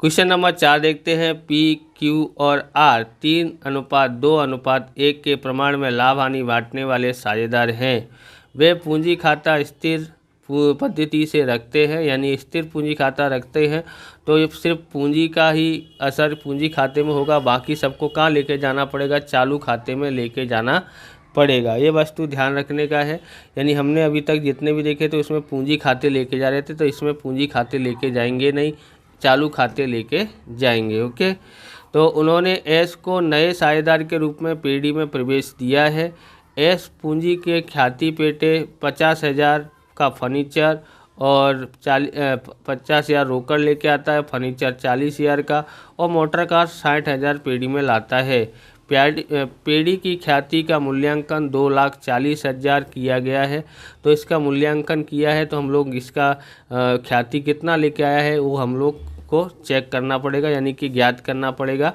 Question number 4 देखते हैं। P, Q और आर 3:2:1 के प्रमाण में लाभ हानि बांटने वाले साझेदार हैं। वे पूंजी खाता स्थिर पद्धति से रखते हैं, यानी स्थिर पूंजी खाता रखते हैं तो ये सिर्फ पूंजी का ही असर पूंजी खाते में होगा, बाकी सबको कहाँ लेके जाना पड़ेगा, चालू खाते में लेके जाना पड़ेगा। ये वस्तु ध्यान रखने का है। यानी हमने अभी तक जितने भी देखे तो उसमें पूंजी खाते लेके जा रहे थे, तो इसमें पूंजी खाते लेके जाएंगे नहीं, चालू खाते लेके जाएंगे। ओके, तो उन्होंने एस को नए साझेदार के रूप में पीडी में प्रवेश दिया है। एस पूंजी के ख्याति पेटे 50,000 का फर्नीचर और 50,000 रोकड़ लेके आता है, फर्नीचर 40,000 का, और मोटर कार 60,000 पेडी में लाता है। पेडी की ख्याति का मूल्यांकन 2,40,000 किया गया है। तो इसका मूल्यांकन किया है तो हम लोग इसका ख्याति कितना लेके आया है वो हम लोग को चेक करना पड़ेगा, यानी कि ज्ञात करना पड़ेगा।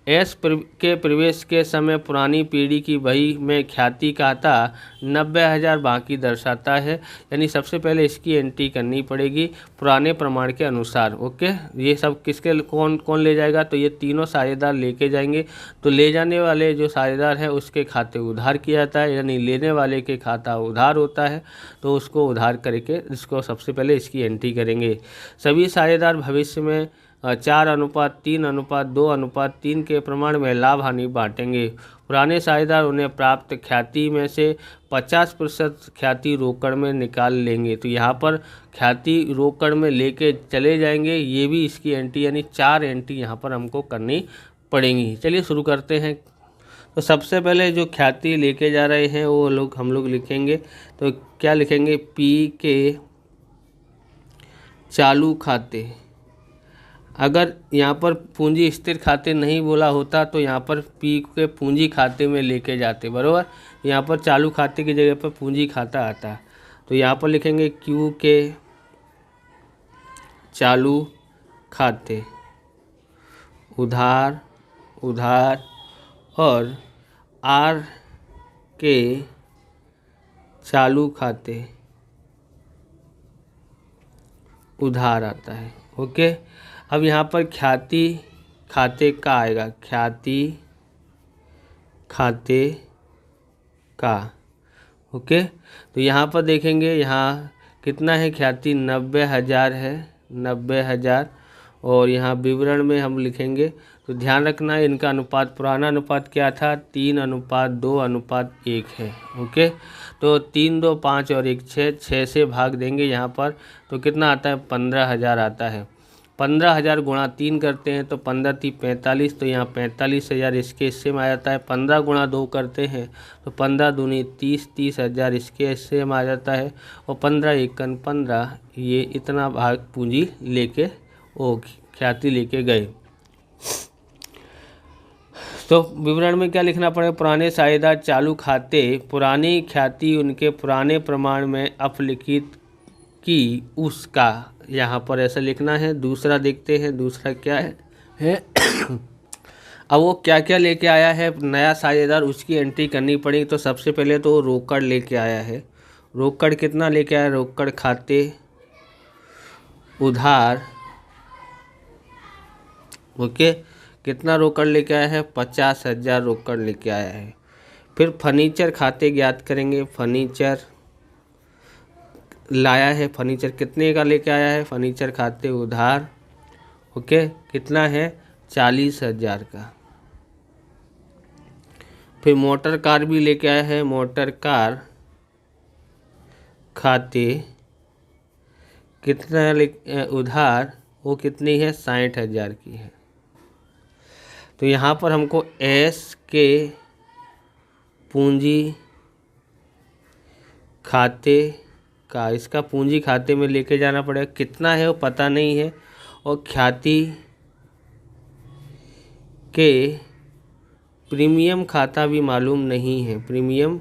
एस के प्रवेश के समय पुरानी पीढ़ी की बही में ख्याति खाता 90,000 बाकी दर्शाता है, यानी सबसे पहले इसकी एंट्री करनी पड़ेगी पुराने प्रमाण के अनुसार। ओके, ये सब किसके कौन कौन ले जाएगा, तो ये तीनों साझेदार लेके जाएंगे। तो ले जाने वाले जो साझेदार है उसके खाते उधार किया जाता है, यानी लेने वाले के खाता उधार होता है, तो उसको उधार करके इसको सबसे पहले इसकी एंट्री करेंगे। सभी साझेदार भविष्य में 4:3:2:3 के प्रमाण में लाभ हानि बांटेंगे। पुराने साझेदार उन्हें प्राप्त ख्याति में से 50% ख्याति रोकड़ में निकाल लेंगे। तो यहाँ पर ख्याति रोकड़ में लेके चले जाएंगे, ये भी इसकी एंट्री, यानी 4 एंट्री यहाँ पर हमको करनी पड़ेंगी। चलिए शुरू करते हैं। तो सबसे पहले जो ख्याति लेके जा रहे हैं वो हम लोग लिखेंगे। तो क्या लिखेंगे, पी के चालू खाते। अगर यहाँ पर पूंजी स्थिर खाते नहीं बोला होता तो यहाँ पर पी के पूंजी खाते में लेके जाते, बराबर। यहाँ पर चालू खाते की जगह पर पूंजी खाता आता। तो यहाँ पर लिखेंगे क्यू के चालू खाते उधार और आर के चालू खाते उधार आता है। ओके, अब यहाँ पर ख्याति खाते का आएगा, ख्याति खाते का। ओके, तो यहाँ पर देखेंगे यहाँ कितना है, ख्याति 90,000 है, 90,000। और यहाँ विवरण में हम लिखेंगे तो ध्यान रखना है इनका अनुपात, पुराना अनुपात क्या था, 3:2:1 है। ओके, तो 3, 2, 5 और 1 6 से भाग देंगे यहाँ पर, तो कितना आता है, 15,000 आता है। 15,000 गुणा 3 करते हैं तो 15 × 3 = 45, तो यहाँ 45,000 इसके हिस्से में आ जाता है। 15 गुणा 2 करते हैं तो 15 दूनी 30, 30,000 इसके हिस्से में आ जाता है। और 15 एकन 15, ये इतना भाग पूंजी लेके ख्याति लेके गए। तो विवरण में क्या लिखना पड़ेगा, पुराने साझेदार चालू खाते पुरानी ख्याति उनके पुराने प्रमाण में अपलिखित की उसका, यहाँ पर ऐसा लिखना है। दूसरा देखते हैं, दूसरा क्या है अब वो क्या क्या लेके आया है नया साझेदार, उसकी एंट्री करनी पड़ेगी। तो सबसे पहले तो रोकड़ लेके आया है। रोकड़ कितना लेके आया, रोकड़ खाते उधार। ओके, कितना रोकड़ लेके आया है, 50,000 रोकड़ लेके आया है। फिर फर्नीचर खाते ज्ञात करेंगे, फर्नीचर लाया है, फर्नीचर कितने का लेके आया है, फर्नीचर खाते उधार। ओके, कितना है, 40,000 का। फिर मोटर कार भी लेके आया है, मोटर कार खाते कितना उधार, वो कितनी है, 60,000 की है। तो यहाँ पर हमको एस के पूंजी खाते का, इसका पूंजी खाते में लेके जाना पड़ेगा, कितना है वो पता नहीं है। और ख्याति के प्रीमियम खाता भी मालूम नहीं है, प्रीमियम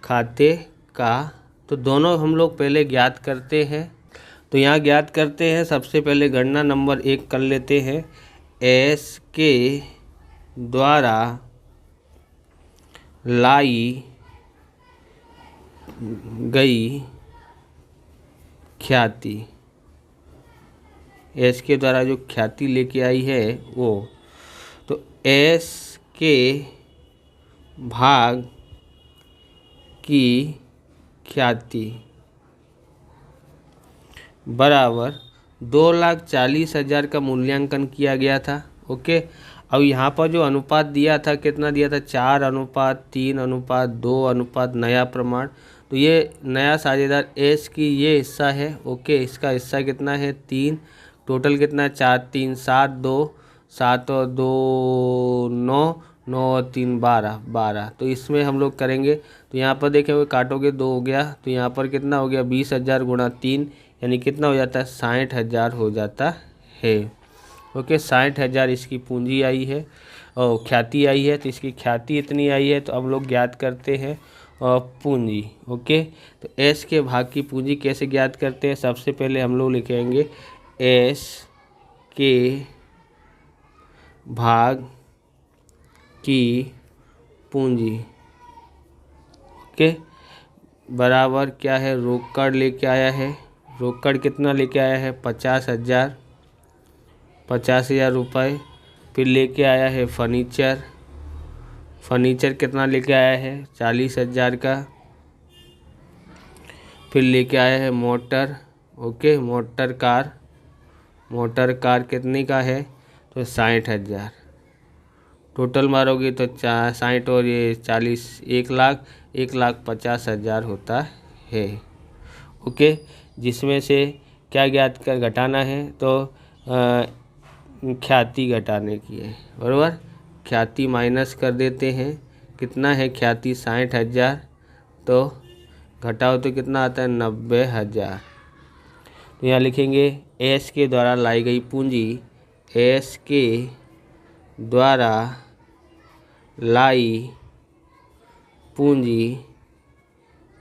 खाते का। तो दोनों हम लोग पहले ज्ञात करते हैं। तो यहाँ ज्ञात करते हैं, सबसे पहले गणना नंबर 1 कर लेते हैं। एस के द्वारा लाई गई ख्याति एस के द्वारा जो ख्याति लेके आई है वो, तो एस के भाग की ख्याति बराबर 2,40,000 का मूल्यांकन किया गया था। ओके, अब यहाँ पर जो अनुपात दिया था कितना दिया था, 4:3:2 नया प्रमाण। तो ये नया साझेदार एस की ये हिस्सा है। ओके, इसका हिस्सा कितना है 3, टोटल कितना है 4 3 7 2 7 और 2 9 9 और 3 12। तो इसमें हम लोग करेंगे, तो यहाँ पर देखेंगे काटोगे 2 हो गया, तो यहाँ पर कितना हो गया 20,000 गुणा 3 यानी कितना हो जाता है 60,000 हो जाता है। ओके, 60,000 इसकी पूंजी आई है और ख्याति आई है। तो इसकी ख्याति इतनी आई है, तो अब लोग ज्ञात करते हैं पूंजी। ओके, तो एस के भाग की पूंजी कैसे ज्ञात करते हैं, सबसे पहले हम लोग लिखेंगे एस के भाग की पूंजी। ओके, बराबर क्या है, रोकड़ लेके आया है। रोकड़ कितना लेके आया है 50,000 रुपये। फिर लेके आया है फर्नीचर कितना लेके आया है 40,000 का। फिर लेके आया है मोटर। ओके, मोटर कार कितने का है, तो 60,000। टोटल मारोगे तो 60 और ये 40 1,50,000 होता है। ओके, जिसमें से क्या ज्ञात कर घटाना है, तो ख्याति घटाने की है। बराबर, ख्याति माइनस कर देते हैं, कितना है ख्याति 60,000, तो घटाओ तो कितना आता है 90,000। तो यहाँ लिखेंगे एस के द्वारा लाई गई पूंजी, एस के द्वारा लाई पूंजी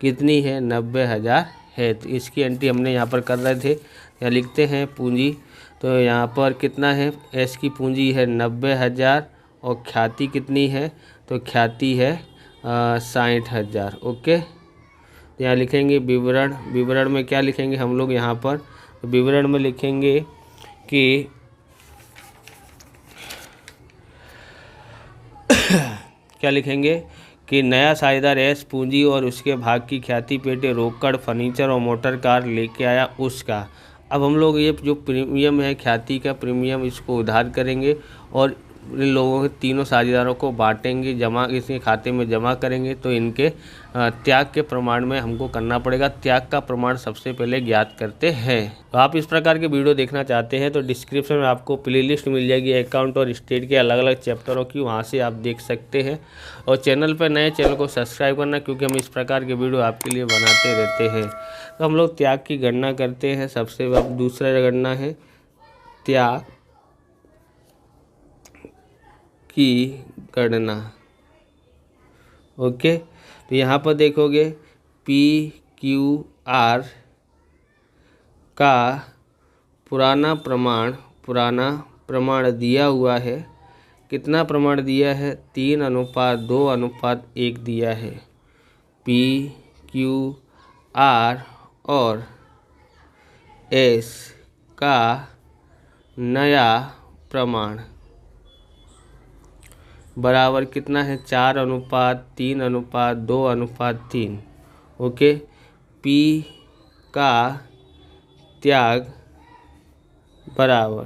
कितनी है 90,000 है। तो इसकी एंट्री हमने यहाँ पर कर रहे थे, यहाँ लिखते हैं पूंजी। तो यहाँ पर कितना है, एस की पूंजी है 90,000 और ख्याति कितनी है, तो ख्याति है 60,000। ओके, तो यहाँ लिखेंगे विवरण में क्या लिखेंगे हम लोग यहाँ पर, तो विवरण में लिखेंगे कि क्या लिखेंगे कि नया साझेदार एस पूंजी और उसके भाग की ख्याति पेटे रोकड़ फर्नीचर और मोटर कार लेके आया उसका। अब हम लोग ये जो प्रीमियम है ख्याति का प्रीमियम, इसको उधार करेंगे और इन लोगों के तीनों साझेदारों को बांटेंगे, जमा इसके खाते में जमा करेंगे। तो इनके त्याग के प्रमाण में हमको करना पड़ेगा। त्याग का प्रमाण सबसे पहले ज्ञात करते हैं। तो आप इस प्रकार के वीडियो देखना चाहते हैं तो डिस्क्रिप्शन में आपको प्लेलिस्ट मिल जाएगी अकाउंट और स्टेट के अलग अलग चैप्टरों की, वहाँ से आप देख सकते हैं। और चैनल पर नए चैनल को सब्सक्राइब करना, क्योंकि हम इस प्रकार के वीडियो आपके लिए बनाते रहते हैं। तो हम लोग त्याग की गणना करते हैं। सबसे अब दूसरा गणना है त्याग की गणना। ओके, तो यहाँ पर देखोगे PQR का पुराना प्रमाण दिया हुआ है। कितना प्रमाण दिया है, 3:2:1 दिया है। PQR और S का नया प्रमाण बराबर कितना है 4:3:2:3। ओके, P का त्याग बराबर,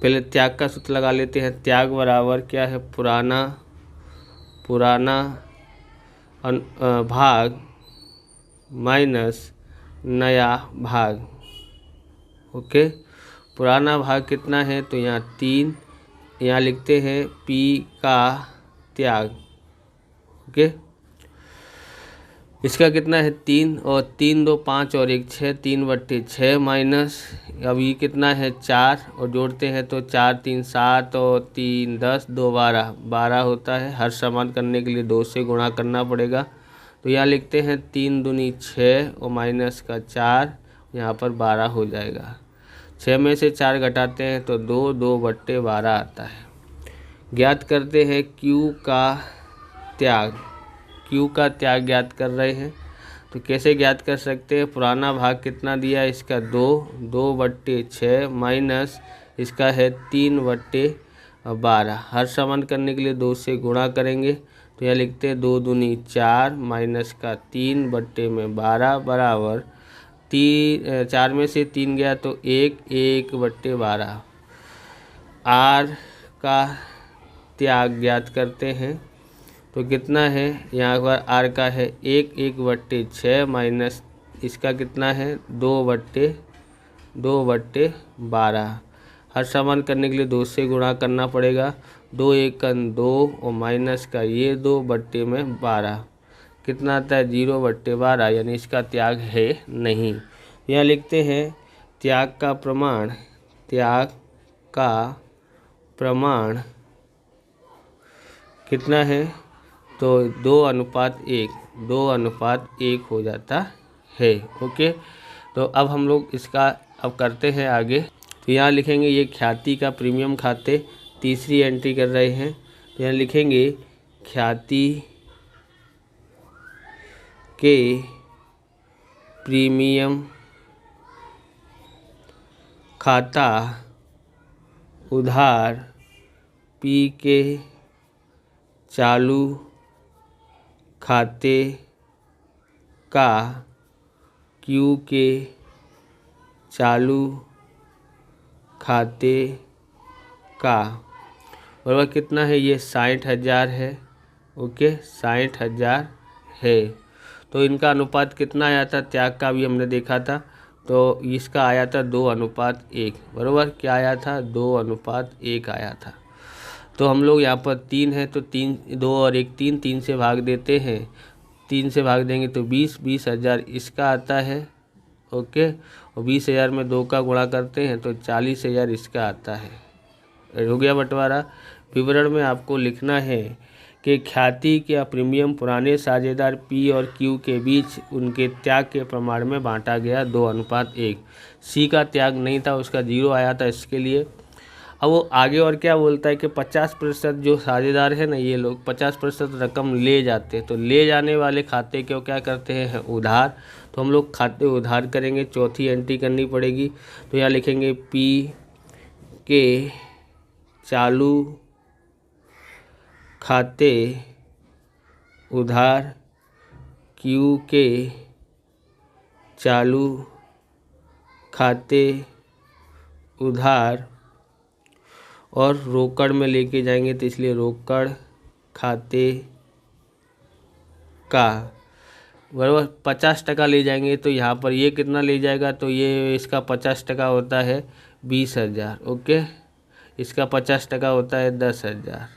पहले त्याग का सूत्र लगा लेते हैं। त्याग बराबर क्या है, पुराना भाग माइनस नया भाग। ओके, पुराना भाग कितना है, तो यहाँ 3, यहाँ लिखते हैं P का त्याग। ओके, इसका कितना है 3 और 3 2 5 और 1 6, 3/6 माइनस अभी कितना है 4 और जोड़ते हैं तो 4 3 7 और 3 10 2 12 होता है। हर समान करने के लिए 2 से गुणा करना पड़ेगा। तो यहाँ लिखते हैं 3 दूनी 6 और माइनस का 4, यहाँ पर 12 हो जाएगा। 6 में से 4 घटाते हैं तो 2/12 आता है। ज्ञात करते हैं Q का त्याग ज्ञात कर रहे हैं। तो कैसे ज्ञात कर सकते हैं? पुराना भाग कितना दिया है इसका? 2/6 माइनस इसका है 3/12। हर समान करने के लिए 2 से गुणा करेंगे, तो यह लिखते हैं 2 दूनी 4 माइनस का 3/12 बराबर 4 में से 3 गया तो 1/12। आर का त्याग ज्ञात करते हैं, तो कितना है? यहाँ पर आर का है 1/6 माइनस इसका कितना है 2/12। हर समान करने के लिए 2 से गुणा करना पड़ेगा। 2 1 2 और माइनस का ये 2/12 कितना आता है? 0/12, यानी इसका त्याग है नहीं। यहाँ लिखते हैं त्याग का प्रमाण कितना है? तो 2:1 हो जाता है। ओके, तो अब हम लोग इसका अब करते हैं आगे। तो यहाँ लिखेंगे ये ख्याति का प्रीमियम खाते, तीसरी एंट्री कर रहे हैं। तो यहाँ लिखेंगे ख्याति के प्रीमियम खाता उधार पी के चालू खाते का क्यू के चालू खाते का बराबर कितना है? ये 60,000 है। ओके, 60,000 है। तो इनका अनुपात कितना आया था? त्याग का भी हमने देखा था, तो इसका आया था 2:1 बराबर। क्या आया था? 2:1 आया था। तो हम लोग यहाँ पर 3 है तो 3 2 और 1 3 से भाग देते हैं। 3 से भाग देंगे तो 20,000 इसका आता है। ओके, और 20,000 में 2 का गुणा करते हैं तो 40,000 इसका आता है। हो गया बंटवारा। विवरण में आपको लिखना है कि ख्याति का प्रीमियम पुराने साझेदार पी और क्यू के बीच उनके त्याग के प्रमाण में बांटा गया 2:1। सी का त्याग नहीं था, उसका 0 आया था इसके लिए। अब वो आगे और क्या बोलता है कि 50% जो साझेदार है ना, ये लोग 50% रकम ले जाते हैं, तो ले जाने वाले खाते को क्या करते हैं? उधार। तो हम लोग खाते उधार करेंगे, चौथी एंट्री करनी पड़ेगी। तो यहाँ लिखेंगे पी के चालू खाते उधार क्यू के चालू खाते उधार, और रोकड़ में लेके जाएंगे तो इसलिए रोकड़ खाते का बराबर 50% ले जाएंगे। तो यहाँ पर ये कितना ले जाएगा? तो ये इसका 50% होता है 20,000। ओके, इसका 50% होता है 10,000।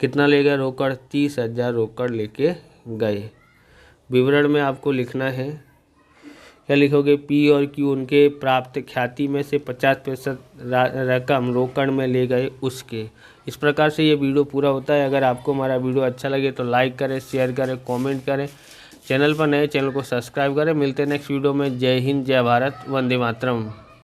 कितना लेगा रोकड़? 30,000 रोकड़ लेके गए। विवरण में आपको लिखना है, क्या लिखोगे? पी और क्यू उनके प्राप्त ख्याति में से 50% रकम रोकड़ में ले गए उसके। इस प्रकार से ये वीडियो पूरा होता है। अगर आपको हमारा वीडियो अच्छा लगे तो लाइक करें, शेयर करें, कमेंट करें। चैनल पर नए चैनल को सब्सक्राइब करें। मिलते हैं नेक्स्ट वीडियो में। जय हिंद, जय भारत, वंदे मातरम।